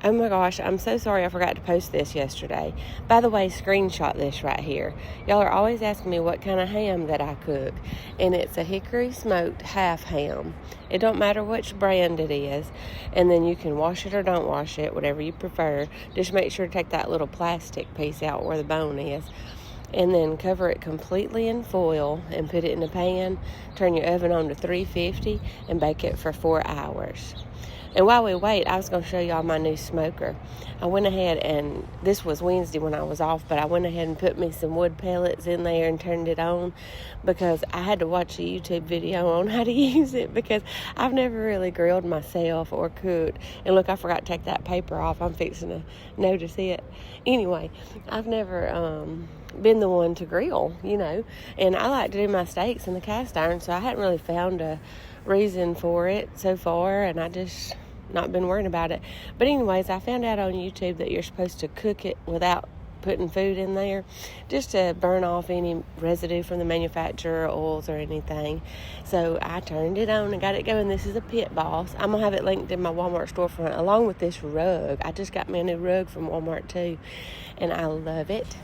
Oh my gosh, I'm so sorry I forgot to post this yesterday. By the way, screenshot this right here. Y'all are always asking me what kind of ham that I cook, and it's a hickory smoked half ham. It don't matter which brand it is, and then you can wash it or don't wash it, whatever you prefer. Just make sure to take that little plastic piece out where the bone is, and then cover it completely in foil and put it in a pan. Turn your oven on to 350 and bake it for 4 hours. And while we wait, I was going to show y'all my new smoker. I went ahead and, this was Wednesday when I was off, but I went ahead and put me some wood pellets in there and turned it on because I had to watch a YouTube video on how to use it because I've never really grilled myself or cooked. And look, I forgot to take that paper off. I'm fixing to notice it. Anyway, I've never been the one to grill, and I like to do my steaks in the cast iron, so I hadn't really found a reason for it so far, and I just not been worrying about it. But anyways, I found out on YouTube that you're supposed to cook it without putting food in there, just to burn off any residue from the manufacturer, oils or anything. So I turned it on and got it going. This is a Pit Boss. I'm gonna have it linked in my Walmart storefront along with this rug. I just got me a new rug from Walmart too, and I love it.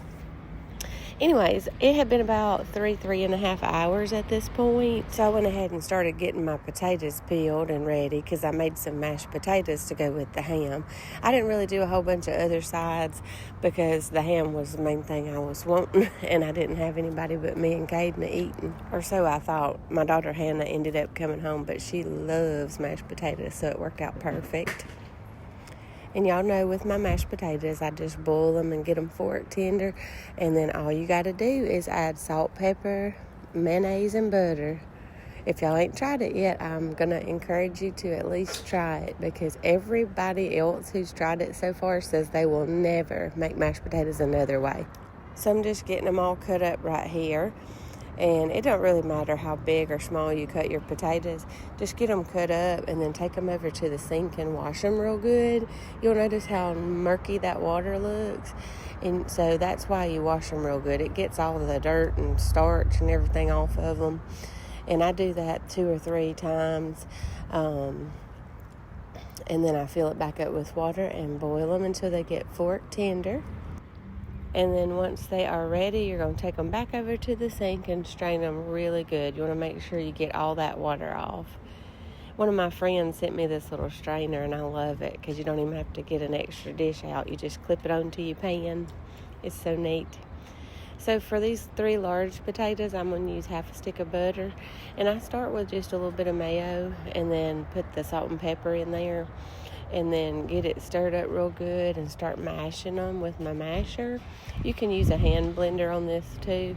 Anyways, it had been about 3.5 hours at this point, so I went ahead and started getting my potatoes peeled and ready because I made some mashed potatoes to go with the ham. I didn't really do a whole bunch of other sides because the ham was the main thing I was wanting, and I didn't have anybody but me and Caden eating, or so I thought. My daughter Hannah ended up coming home, but she loves mashed potatoes, so it worked out perfect. And y'all know with my mashed potatoes, I just boil them and get them fork tender. And then all you got to do is add salt, pepper, mayonnaise, and butter. If y'all ain't tried it yet, I'm going to encourage you to at least try it because everybody else who's tried it so far says they will never make mashed potatoes another way. So I'm just getting them all cut up right here. And it don't really matter how big or small you cut your potatoes. Just get them cut up and then take them over to the sink and wash them real good. You'll notice how murky that water looks. And so that's why you wash them real good. It gets all the dirt and starch and everything off of them. And I do that 2 or 3 times. And then I fill it back up with water and boil them until they get fork tender. And then once they are ready, you're going to take them back over to the sink and strain them really good. You want to make sure you get all that water off. One of my friends sent me this little strainer, and I love it because you don't even have to get an extra dish out. You just clip it onto your pan. It's so neat. So for these 3 large potatoes, I'm going to use half a stick of butter. And I start with just a little bit of mayo and then put the salt and pepper in there. And then get it stirred up real good and start mashing them with my masher. You can use a hand blender on this too.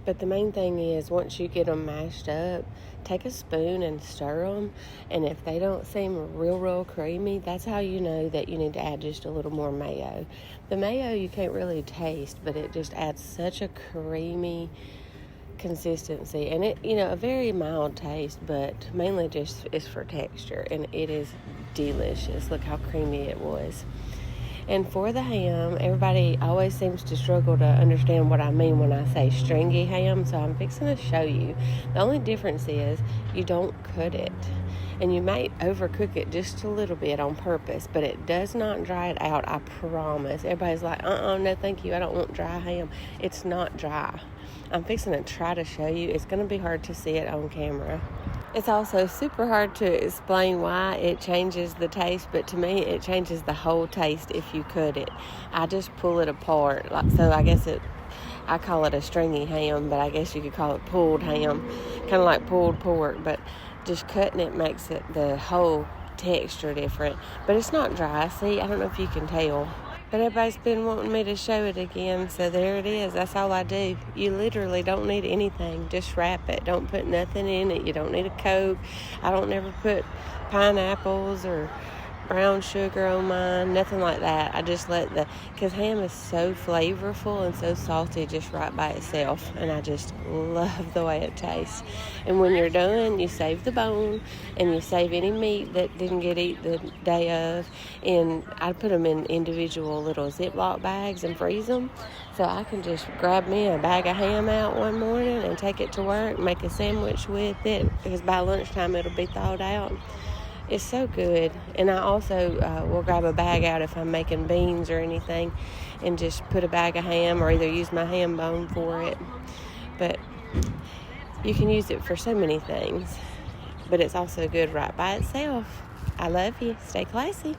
But the main thing is once you get them mashed up, take a spoon and stir them. And if they don't seem real creamy, that's how you know that you need to add just a little more mayo. The mayo you can't really taste, but it just adds such a creamy consistency, and it a very mild taste, but mainly just is for texture, and it is delicious. Look how creamy it was. And for the ham, everybody always seems to struggle to understand what I mean when I say stringy ham, so I'm fixing to show you. The only difference is you don't cut it, and you might overcook it just a little bit on purpose, but it does not dry it out, I promise. Everybody's like, no thank you, I don't want dry ham. It's not dry. I'm fixing to try to show you. It's going to be hard to see it on camera. It's also super hard to explain why it changes the taste, but to me it changes the whole taste if you cut it. I just pull it apart. So I guess I call it a stringy ham, but I guess you could call it pulled ham, kind of like pulled pork, but just cutting it makes it the whole texture different. But it's not dry. See, I don't know if you can tell. But everybody's been wanting me to show it again, so there it is. That's all I do. You literally don't need anything. Just wrap it. Don't put nothing in it. You don't need a Coke. I don't never put pineapples or brown sugar on mine, nothing like that. I just because ham is so flavorful and so salty just right by itself, and I just love the way it tastes. And when you're done, you save the bone, and you save any meat that didn't get eaten the day of, and I put them in individual little Ziploc bags and freeze them, so I can just grab me a bag of ham out one morning and take it to work, make a sandwich with it, because by lunchtime it'll be thawed out. It's so good. And I also will grab a bag out if I'm making beans or anything and just put a bag of ham or either use my ham bone for it. But you can use it for so many things. But it's also good right by itself. I love you. Stay classy.